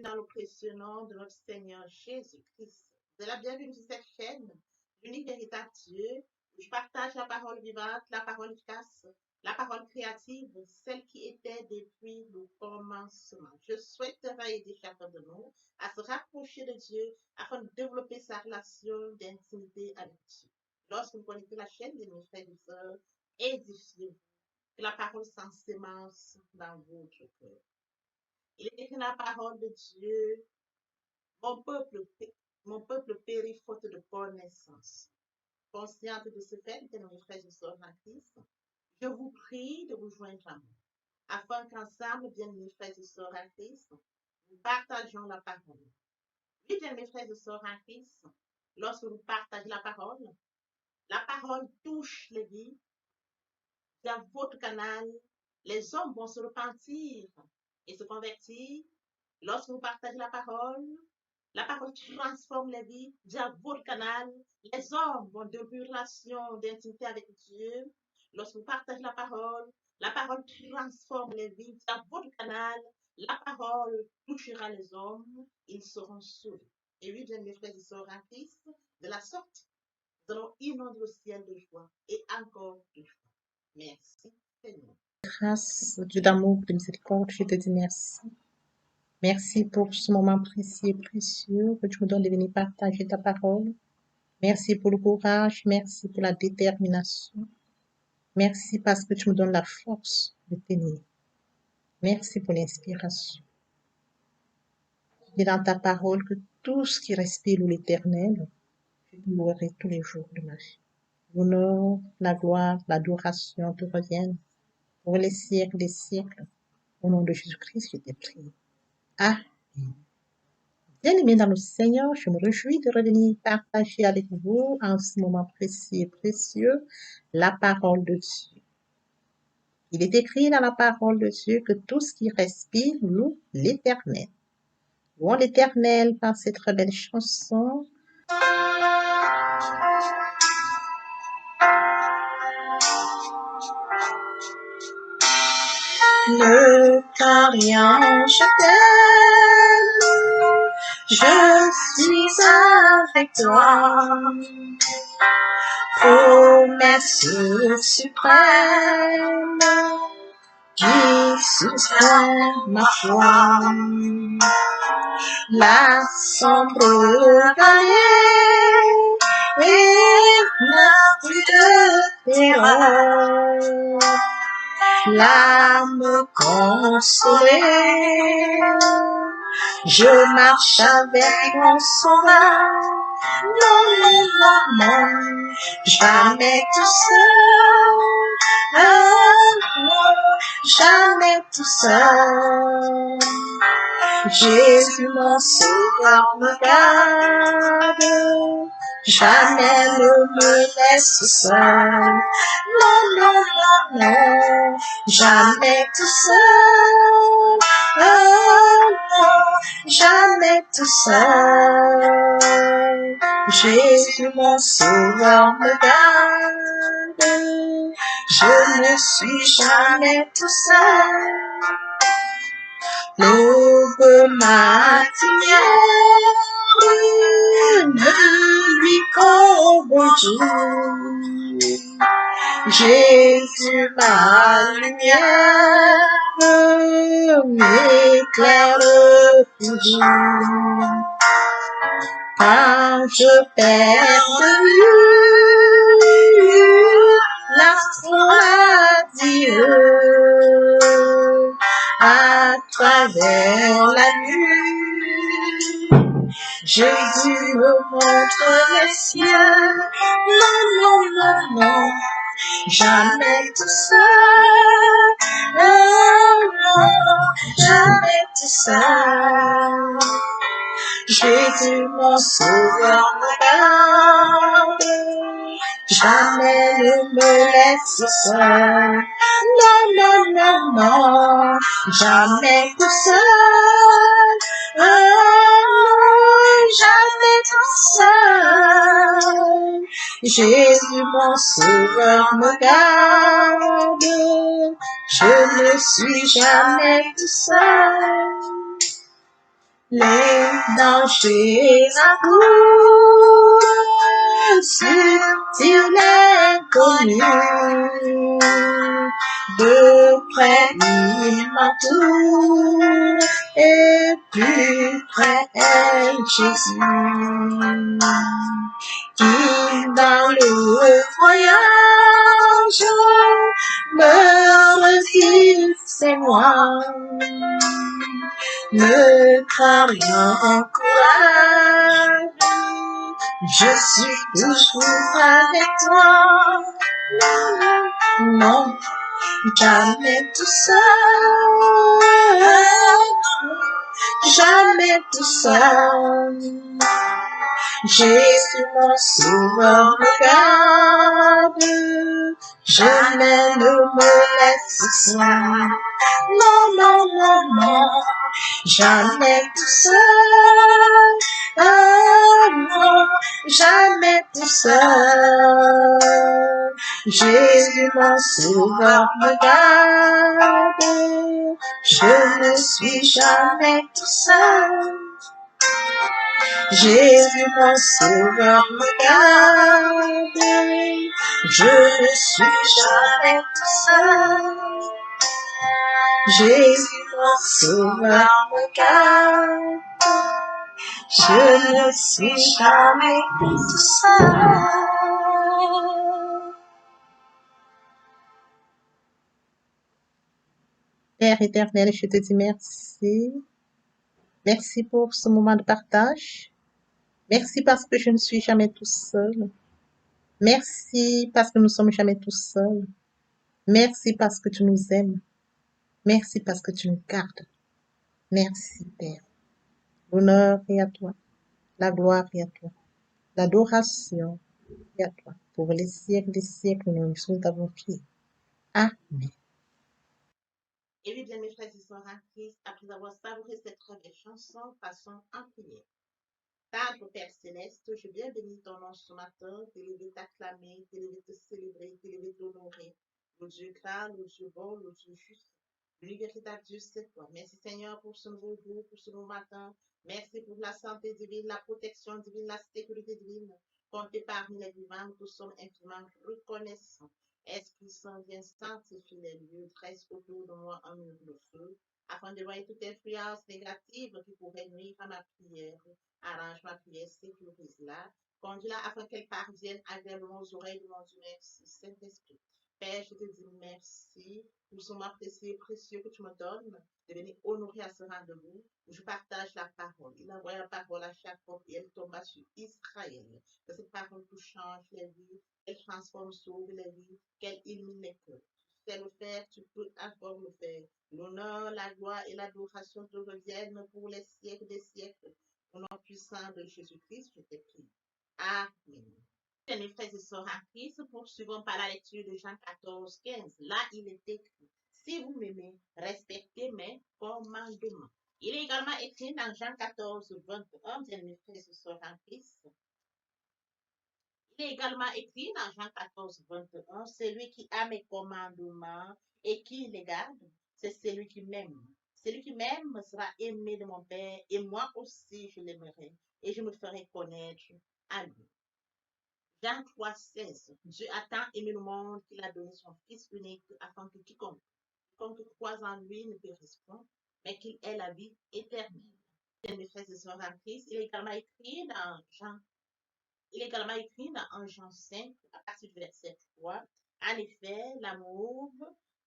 Dans le précieux nom de notre Seigneur Jésus-Christ. De la bienvenue sur cette chaîne, l'unique véritable Dieu, où je partage la parole vivante, la parole efficace, la parole créative, celle qui était depuis le commencement. Je souhaiterais aider chacun de nous à se rapprocher de Dieu afin de développer sa relation d'intimité avec Dieu. Lorsque vous connectez la chaîne de mes frères et sœurs, édifiez-vous, que la parole s'en sémence dans votre cœur. Il est écrit dans la parole de Dieu, mon peuple, mon peuple périt faute de connaissance. Consciente de ce fait, que mes frères et sœurs en Christ, je vous prie de vous joindre à moi, afin qu'ensemble, bien mes frères et sœurs en Christ, nous partageons la parole. Oui, bien mes frères et sœurs en Christ, lorsque vous partagez la parole touche les vies. Dans votre canal, les hommes vont se repentir et se convertir. Lorsque vous partagez la parole transforme les vies. Dans votre canal, les hommes vont développer une relation d'intimité avec Dieu. Lorsque vous partagez la parole transforme les vies. Dans votre canal, la parole touchera les hommes. Ils seront sauvés. Et oui, bien mes frères et sœurs en Christ, de la sorte, nous allons inonder le ciel de joie et encore de joie. Merci, Seigneur. Grâce, Dieu d'amour, de miséricorde, je te dis merci. Merci pour ce moment précieux et précieux que tu me donnes de venir partager ta parole. Merci pour le courage, merci pour la détermination. Merci parce que tu me donnes la force de tenir. Merci pour l'inspiration. Tu dis dans ta parole que tout ce qui respire l'éternel, je te louerai tous les jours de ma vie. L'honneur, la gloire, l'adoration te reviennent pour les siècles des siècles. Au nom de Jésus-Christ, je te prie. Amen. Bien-aimés dans le Seigneur, je me réjouis de revenir partager avec vous en ce moment précieux et précieux la parole de Dieu. Il est écrit dans la parole de Dieu que tout ce qui respire loue l'Éternel. Louons l'Éternel par cette très belle chanson. Ne crains rien, je t'aime, je suis avec toi. Promesse suprême qui soutient ma foi. La sombre vallée n'a plus de terreur. L'âme consolée, je marche avec mon sauveur. Non, non, non, non, jamais tout seul. Non, jamais tout seul. Jésus mon sauveur me garde, jamais ne me laisse seul. Non, non, non, non, jamais tout seul. Non, jamais tout seul. Jésus mon sauveur me garde, je ne suis jamais tout seul. L'aube matinière ne lui qu'au bonjour. Jésus ma lumière m'éclaire toujours. Quand je perds de vue la foi Dieu, à travers la nuit, Jésus me montre les cieux. Non, non, non, non, jamais tout seul. Non, non, jamais tout seul. Jésus mon sauveur me garde, jamais ne me laisse seul. Non, non, non, non, jamais tout seul. Non, jamais tout seul. Jésus mon sauveur me garde, je ne suis jamais tout seul. les dangers accourent sur l'inconnu. De près il m'entoure et plus près est Jésus. Qui dans le voyage me redit c'est moi. Ne crains rien, encourage, je suis toujours avec toi. Non, jamais tout seul, jamais tout seul. Jésus mon sauveur me garde, jamais ne me laisse seul. Non, non, non, non, jamais tout seul. Ah non, jamais tout seul. Jésus mon sauveur me garde, je ne suis jamais tout seul. Jésus mon sauveur me garde, je ne suis jamais tout seul. Jésus mon sauveur me garde, je ne suis jamais tout seul. Père éternel, je te dis merci. Merci pour ce moment de partage. Merci parce que je ne suis jamais tout seul. Merci parce que nous sommes jamais tout seuls. Merci parce que tu nous aimes. Merci parce que tu nous gardes. Merci, Père. L'honneur est à toi. La gloire est à toi. L'adoration est à toi. Pour les siècles des siècles, nous nous avons prié. Amen. Et oui, bien, mes frères et sœurs en Christ, après avoir savouré cette très belle chanson, passons en prière. Tendre Père Céleste, je viens bénir ton nom ce matin, t'élever, t'acclamer, t'élever, te célébrer, t'élever, t'honorer. Le Dieu grand, le Dieu bon, le Dieu juste. L'unique véritable Dieu, c'est toi. Merci Seigneur pour ce nouveau jour, pour ce nouveau matin. Merci pour la santé divine, la protection divine, la sécurité divine. Comptez parmi les vivants, nous sommes infiniment reconnaissants. Esprit Saint, viens sanctifier les lieux, dresse autour de moi un mur de feu, afin de voir toute influence négative qui pourrait nuire à ma prière. Arrange ma prière, sécurise-la, conduis-la afin qu'elle parvienne agréablement aux oreilles de mon Dieu. Merci, Saint-Esprit. Père, je te dis merci pour ce moment précieux, précieux que tu me donnes de venir honorer à ce rendez-vous où je partage la parole. Il envoie la parole à chaque fois et elle tombe sur Israël. Que cette parole tout change les vies, qu'elle transforme, sauve les vies, qu'elle illumine les cœurs. Tu sais le faire, tu peux encore le faire. L'honneur, la gloire et l'adoration te reviennent pour les siècles des siècles. Au nom puissant de Jésus-Christ, je t'ai prié. Amen. Bien, mes frères et sœurs en Christ, poursuivons par la lecture de Jean 14, 15. Là, il est écrit, si vous m'aimez, respectez mes commandements. Il est également écrit dans Jean 14, 21, bien, mes frères et sœurs en Christ. Il est également écrit dans Jean 14, 21, celui qui a mes commandements et qui les garde, c'est celui qui m'aime. Celui qui m'aime sera aimé de mon Père et moi aussi je l'aimerai et je me ferai connaître à lui. Jean 3, 16. Dieu a tant aimé le monde qu'il a donné son Fils unique afin que quiconque croise en lui ne périsse point, mais qu'il ait la vie éternelle. Bien, mes frères et sœurs en Christ, il est également écrit dans 1 Jean 5, à partir du verset 3. En effet, l'amour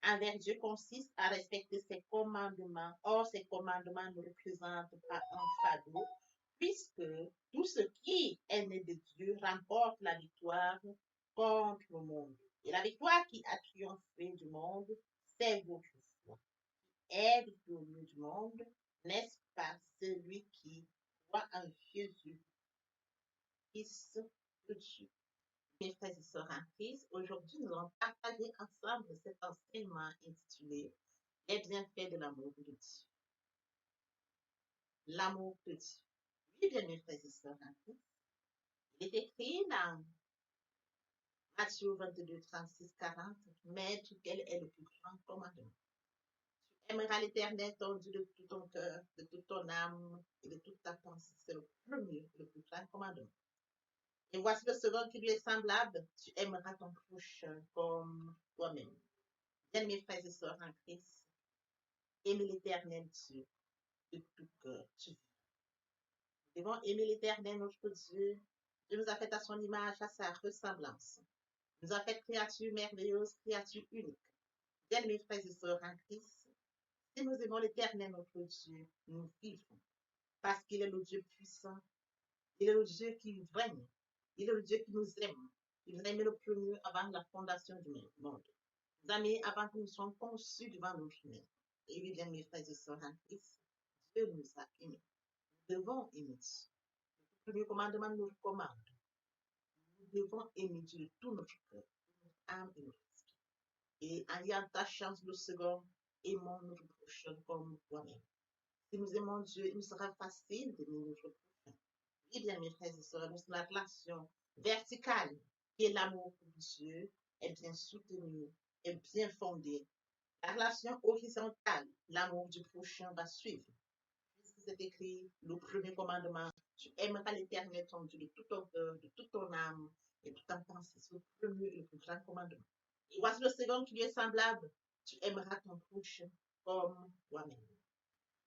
envers Dieu consiste à respecter ses commandements. Or, ces commandements ne représentent pas un fardeau, puisque tout ce qui est né de Dieu remporte la victoire contre le monde. Et la victoire qui a triomphé du monde, c'est votre foi. Est victorieux du monde, n'est-ce pas celui qui croit en Jésus, Fils de Dieu? Mes frères et sœurs en Christ, aujourd'hui nous allons partager ensemble cet enseignement intitulé Les bienfaits de l'amour de Dieu. L'amour de Dieu. Oui, bien mes frères et sœurs en Christ, il est écrit dans Matthieu 22, 36, 40, Maître, quel est le plus grand commandement? aimeras l'Éternel, ton Dieu, de tout ton cœur, de toute ton âme et de toute ta pensée. C'est le premier, le plus grand commandement. Et voici le second qui lui est semblable. Tu aimeras ton prochain comme toi-même. Bien, mes frères et sœurs en Christ, aimez l'Éternel Dieu de tout cœur. Nous devons aimer l'Éternel, notre Dieu. Dieu nous a fait à son image, à sa ressemblance. Il nous a fait créature merveilleuse, créature unique. Bien, mes frères et sœurs en Christ, si nous aimons l'Éternel, notre Dieu, nous vivons. Parce qu'il est le Dieu puissant. Il est le Dieu qui règne. Il est le Dieu qui nous aime. Il nous a aimé le premier avant la fondation du monde. Il nous a aimé avant que nous soyons conçus devant notre mère. Et oui, bien, mes frères et sœurs en Christ, Dieu nous a aimés. Nous devons aimer Dieu. Le premier commandement nous commande. Nous devons aimer Dieu de tout notre cœur, notre âme et notre esprit. Et en y attachant le second, aimons notre prochain comme toi-même. Si nous aimons Dieu, il nous sera facile d'aimer notre prochain. Eh bien, mes frères et sœurs, la relation verticale, qui est l'amour pour Dieu, est bien soutenue, est bien fondée. La relation horizontale, l'amour du prochain va suivre. Puisque c'est écrit, le premier commandement, tu aimeras l'Éternel ton Dieu de tout ton cœur, de toute ton âme et de toute ta pensée. C'est le premier et le plus grand commandement. Et voici le second qui lui est semblable, tu aimeras ton prochain comme toi-même.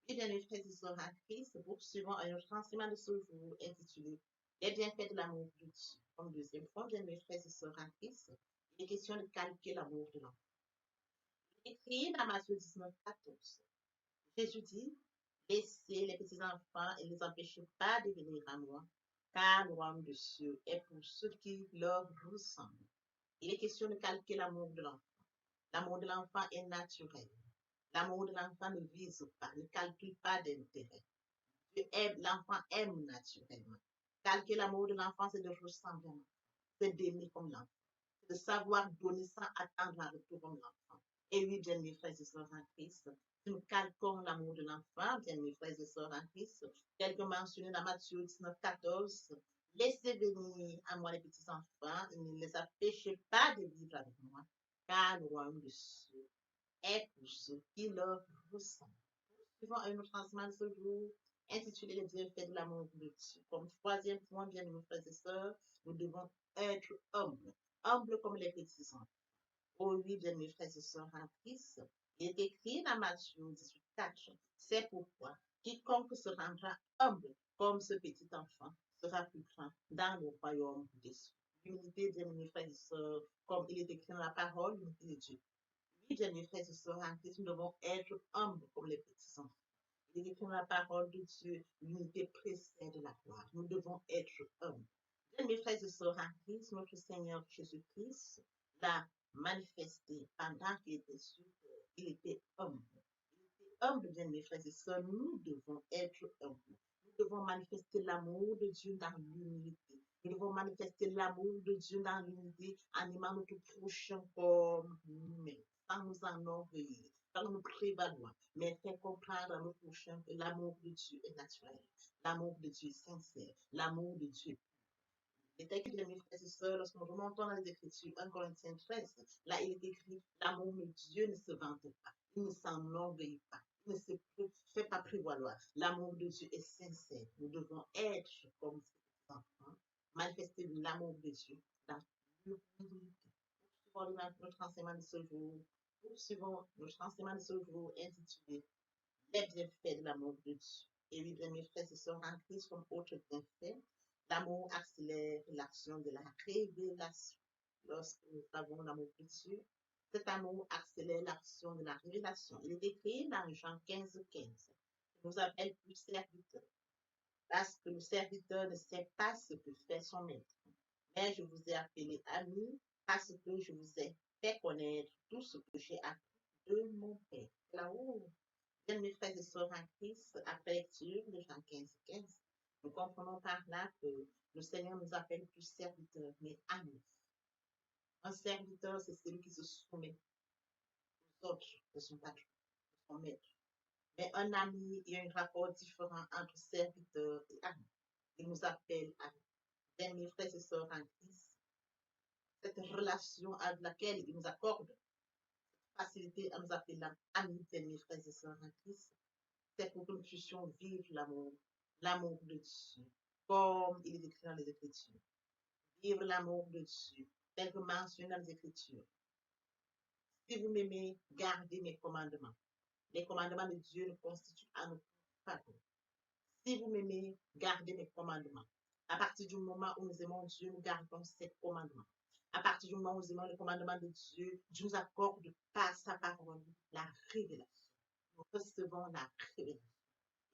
Eh bien, mes frères et sœurs en Christ, poursuivons un autre enseignement de ce jour intitulé Les bienfaits de l'amour de Dieu. Comme deuxième point, bien, mes frères et sœurs en Christ, il est question de calquer l'amour de l'enfant. Écrit dans Matthieu 19, 14, Jésus dit, laissez les petits enfants et ne les empêchez pas de venir à moi, car le royaume de cieux est pour ceux qui leur ressemblent. Il est question de calquer l'amour de l'enfant. L'amour de l'enfant est naturel. L'amour de l'enfant ne vise pas, ne calcule pas d'intérêt. L'enfant aime naturellement. Calquer l'amour de l'enfant, c'est de ressembler à l'enfant, c'est d'aimer comme l'enfant, c'est de savoir donner sans attendre un retour comme l'enfant. Et oui, bien mes frères et sœurs en Christ, si nous calquons l'amour de l'enfant, bien mes frères et sœurs en Christ, tel que mentionné dans Matthieu 19, 14, laissez venir à moi les petits enfants, et ne les empêchez pas de vivre avec moi, car le royaume de Dieu est pour ceux qui leur ressemblent. Suivant un autre enseignement de ce jour, intitulé Les bienfaits de l'amour de Dieu. Comme troisième point, bien mes frères et sœurs, nous devons être humbles, humbles comme les petits enfants. Oh oui, bien mes frères et sœurs en Christ, il est écrit dans Matthieu 18, 4, c'est pourquoi quiconque se rendra humble comme ce petit enfant sera plus grand dans le royaume des cieux. L'unité, bien mes frères et sœurs, comme il est écrit dans la parole, l'unité de Dieu. Oui, bien mes frères et sœurs en Christ, nous devons être humbles comme les petits enfants. Il est écrit dans la parole de Dieu, l'unité précède la gloire. Nous devons être humbles. Bien, mes frères et sœurs en Christ, notre Seigneur Jésus-Christ l'a manifesté pendant qu'il était sur terre. Il était humble. Il était humble, bien mes frères et sœurs. Nous devons être humbles. Nous devons manifester l'amour de Dieu dans l'humilité. Nous devons manifester l'amour de Dieu dans l'unité en aimant notre prochain comme nous-mêmes, sans nous enorgueillir, sans nous prévaloir, mais faire comprendre à notre prochain que l'amour de Dieu est naturel, l'amour de Dieu est sincère, l'amour de Dieu. Les textes de mes frères et sœurs, lorsque nous remontons dans les Écritures, 1 Corinthiens 13, là il est écrit, l'amour de Dieu ne se vante pas, il ne s'enorgueillit pas, il ne se fait pas prévaloir. L'amour de Dieu est sincère. Nous devons être comme ces enfants, manifester l'amour de Dieu dans l'humilité. Poursuivons notre enseignement de ce jour. Poursuivons notre enseignement de ce jour intitulé Les bienfaits de l'amour de Dieu. Et oui, bien, mes frères et sœurs en Christ, comme autre bienfait, l'amour accélère l'action de la révélation. Lorsque nous avons l'amour de Dieu, cet amour accélère l'action de la révélation. Il est écrit dans Jean 15, 15. Il nous appelle plus serviteurs, parce que le serviteur ne sait pas ce que fait son maître. Mais je vous ai appelé amis, parce que je vous ai fait connaître tout ce que j'ai appris de mon Père. Là-haut, bien, mes frères et sœurs en Christ, après lecture de Jean 15, 15, nous comprenons par là que le Seigneur nous appelle plus serviteurs, mais amis. Un serviteur, c'est celui qui se soumet aux autres de son patron, de son maître. Mais un ami, il y a un rapport différent entre serviteur et ami. Il nous appelle amis. Bien, mes frères et sœurs en Christ, cette relation à laquelle il nous accorde facilité à nous appeler amis, mes frères et sœurs en Christ. C'est pour que nous puissions vivre l'amour de Dieu, comme il est écrit dans les Écritures. Vivre l'amour de Dieu, tel que mentionné dans les Écritures. Si vous m'aimez, gardez mes commandements. Les commandements de Dieu nous constituent à nous pardon. Si vous m'aimez, gardez mes commandements. À partir du moment où nous aimons Dieu, nous gardons ses commandements. À partir du moment où nous aimons les commandements de Dieu, Dieu nous accorde par sa parole la révélation. Nous recevons la révélation.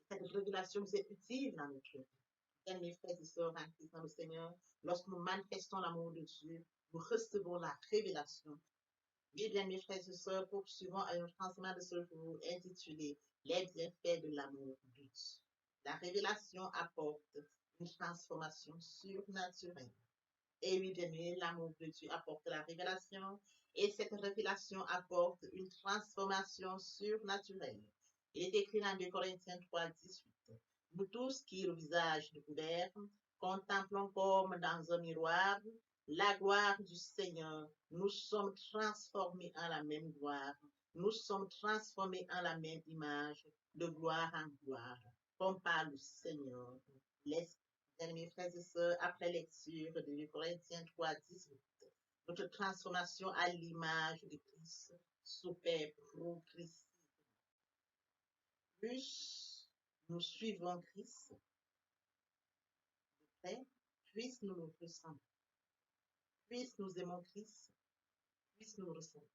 Cette révélation nous est utile dans notre vie. Bien, mes frères et sœurs en Christ dans le Seigneur, lorsque nous manifestons l'amour de Dieu, nous recevons la révélation. Bien, mes frères et sœurs, poursuivons un enseignement de ce jour intitulé Les bienfaits de l'amour de Dieu. La révélation apporte une transformation surnaturelle. Et oui, bien aimé, l'amour de Dieu apporte la révélation et cette révélation apporte une transformation surnaturelle. Il est écrit dans 2 Corinthiens 3, 18. Nous tous qui, le visage découvert, contemplons comme dans un miroir la gloire du Seigneur, nous sommes transformés en la même gloire. Nous sommes transformés en la même image, de gloire en gloire, comme par le Seigneur. Mes frères et sœurs, après lecture de 2 Corinthiens 3, 18, notre transformation à l'image de Christ s'opère progressivement. Plus nous suivons Christ de près, plus nous le ressemblons. Plus nous aimons Christ, plus nous le ressemblons.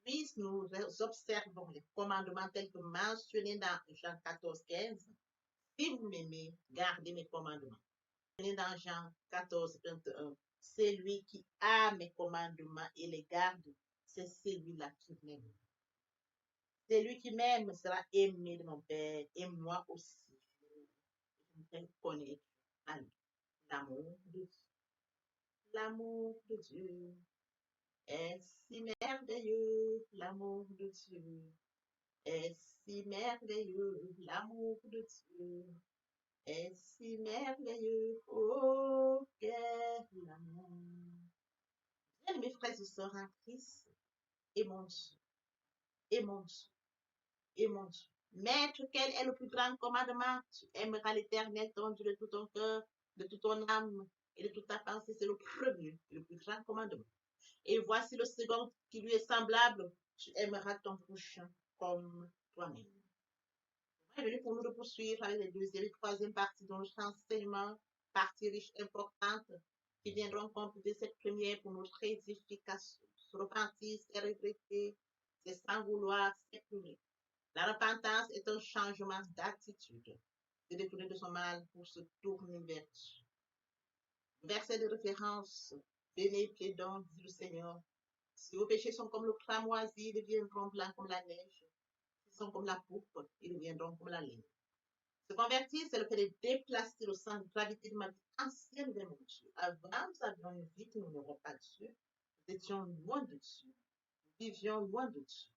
Puis nous observons les commandements tels que mentionnés dans Jean 14, 15. Si vous m'aimez, gardez mes commandements. Dans Jean 14, 21, celui qui a mes commandements et les garde, c'est celui-là qui m'aime. Celui qui m'aime sera aimé de mon Père et moi aussi. Je vais connaître l'amour de Dieu. L'amour de Dieu est si merveilleux, l'amour de Dieu est si merveilleux, l'amour de Dieu est si merveilleux, oh, quel amour. Bien, mes frères et sœurs en Christ, aimons Dieu, aimons Dieu, aimons Dieu. Maître, quel est le plus grand commandement? Tu aimeras l'Éternel, ton Dieu, de tout ton cœur, de toute ton âme et de toute ta pensée. C'est le premier, le plus grand commandement. Et voici le second qui lui est semblable. Tu aimeras ton prochain comme toi-même. On est venu pour nous de poursuivre avec les deuxième et troisième parties de notre enseignement, partie riche importante, qui viendront compléter cette première pour notre édification. Se repentir, c'est regretter, c'est sans vouloir s'épurer. La repentance est un changement d'attitude, de détourner de son mal pour se tourner vers Dieu. Verset de référence, venez, plaidons, dit le Seigneur. Si vos péchés sont comme le cramoisi, ils deviendront blancs comme la neige. S'ils sont comme la pourpre, ils deviendront comme la laine. Se convertir, c'est le fait de déplacer le centre de gravité de ma vie ancienne vers mon Dieu. Avant, nous avions une vie qui nous n'aurons pas Dieu. Nous étions loin de Dieu. Nous vivions loin de Dieu.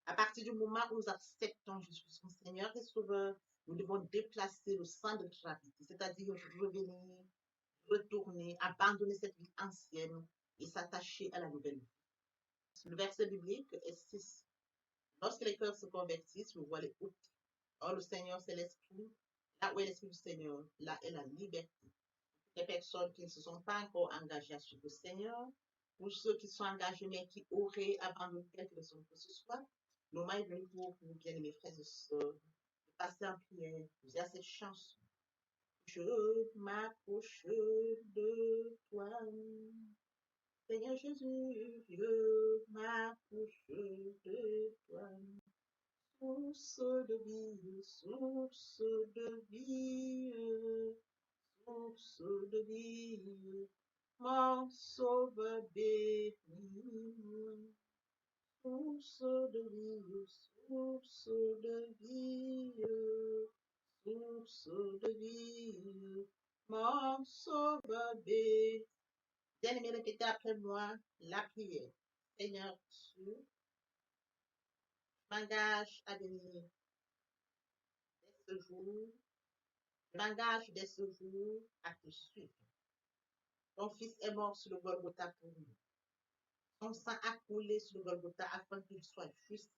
À partir du moment où nous acceptons Jésus son Seigneur et Sauveur, nous devons déplacer le centre de gravité, c'est-à-dire revenir, retourner, abandonner cette vie ancienne et s'attacher à la nouvelle vie. Le verset biblique est 6. Lorsque les cœurs se convertissent, vous voyez où. Or, le Seigneur, c'est l'Esprit. Là où est l'Esprit du Seigneur, là est la liberté. Les personnes qui ne se sont pas encore engagées à suivre le Seigneur, ou ceux qui sont engagés mais qui auraient abandonné quelque chose que ce soit, le moment est venu pour vous, bien-aimés frères et sœurs, de passer en prière. Vous avez cette chanson. Je m'approche de toi. Seigneur Jésus, je m'approche de toi. Source de vie, source de vie, source de vie, mon sauveur béni. Source de vie, source de vie, source de vie, mon sauveur béni. Bien-aimé, répétez après moi la prière. Seigneur Dieu, je m'engage à venir dès ce jour. Je m'engage dès ce jour à te suivre. Ton fils est mort sur le Golgotha pour nous. Ton sang a coulé sur le Golgotha afin qu'il soit juste.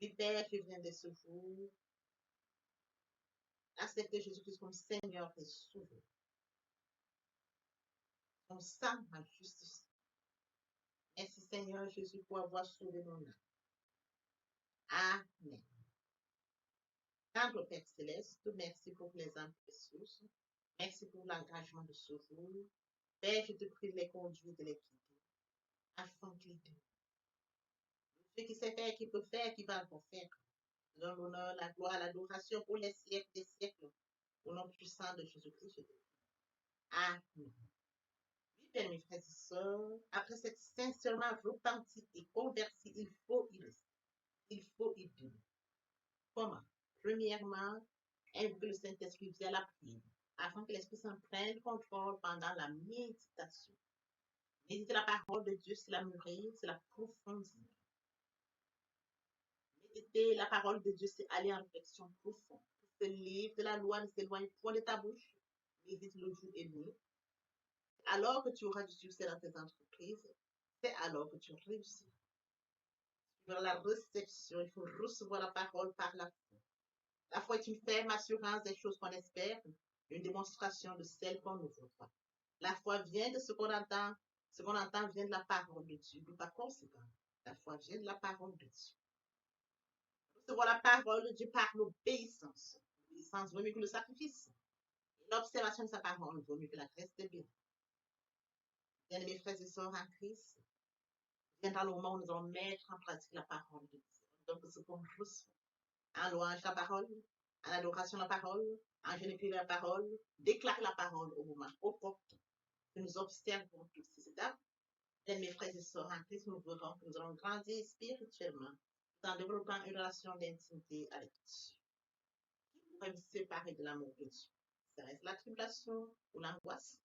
Oui, Père, je viens de ce jour accepter Jésus-Christ comme Seigneur et Sauveur. Ton sang, ma justice. Merci Seigneur Jésus pour avoir sauvé mon âme. Amen. Tendre Père Céleste, merci pour les âmes précieuses. Merci pour l'engagement de ce jour. Père, je te prie de les conduire, de les guider, afin qu'ils te. Ce qui sait faire, qui peut faire, qui va encore faire. Dans l'honneur, la gloire, l'adoration pour les siècles des siècles. Au nom puissant de Jésus-Christ, je te prie. Amen. Oui, Père, mes frères et sœurs, après cette sincèrement repentie et convertie, il faut y rester. Il faut y vivre. Comment? Premièrement, invoquer le Saint-Esprit via la prière, afin que l'Esprit Saint prenne contrôle pendant la méditation. Méditer la parole de Dieu, c'est la mûrir, c'est la profondir. Méditer la parole de Dieu, c'est aller en réflexion profonde. Ce livre de la loi ne s'éloigne point de ta bouche. Médite le jour et nuit. Alors que tu auras du succès dans tes entreprises, c'est alors que tu réussis. Vers la réception, il faut recevoir la parole par la foi. La foi est une ferme assurance des choses qu'on espère, une démonstration de celles qu'on ne voit pas. La foi vient de ce qu'on entend vient de la parole de Dieu. Par conséquent, la foi vient de la parole de Dieu. Recevoir la parole de Dieu par l'obéissance. L'obéissance vaut mieux que le sacrifice. L'observation de sa parole vaut mieux que la graisse de bien. Bien, mes frères et sœurs en Christ, viendra le moment où nous allons mettre en pratique la parole de Dieu. Donc, ce qu'on reçoit, en louange la parole, en adoration la parole, en jeûne et la parole, déclare la parole au moment opportun. Que nous observons toutes ces étapes. Et mes frères et sœurs en Christ, nous verrons que nous allons grandir spirituellement en développant une relation d'intimité avec Dieu. Qui pourrait me séparer de l'amour de Dieu? Ça reste la tribulation, ou l'angoisse,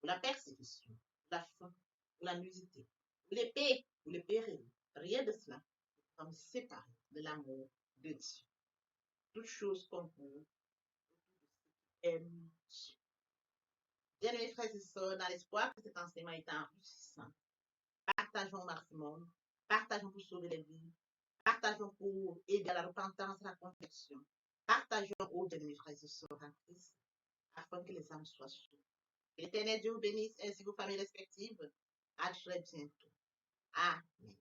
ou la persécution, ou la faim, ou la nudité, ou l'épée, ou le péril. Rien de cela ne pourra me séparer de l'amour de Dieu. Toutes choses concourent aiment Dieu. Bien, mes frères et sœurs, dans l'espoir que cet enseignement est enrichissant, partageons au maximum, partageons pour sauver les vies, partageons pour aider à la repentance et à la conversion, partageons aux de mes frères et sœurs en Christ, afin que les âmes soient sauvées. L'Éternel Dieu vous bénisse ainsi que vos familles respectives. À très bientôt. Amen.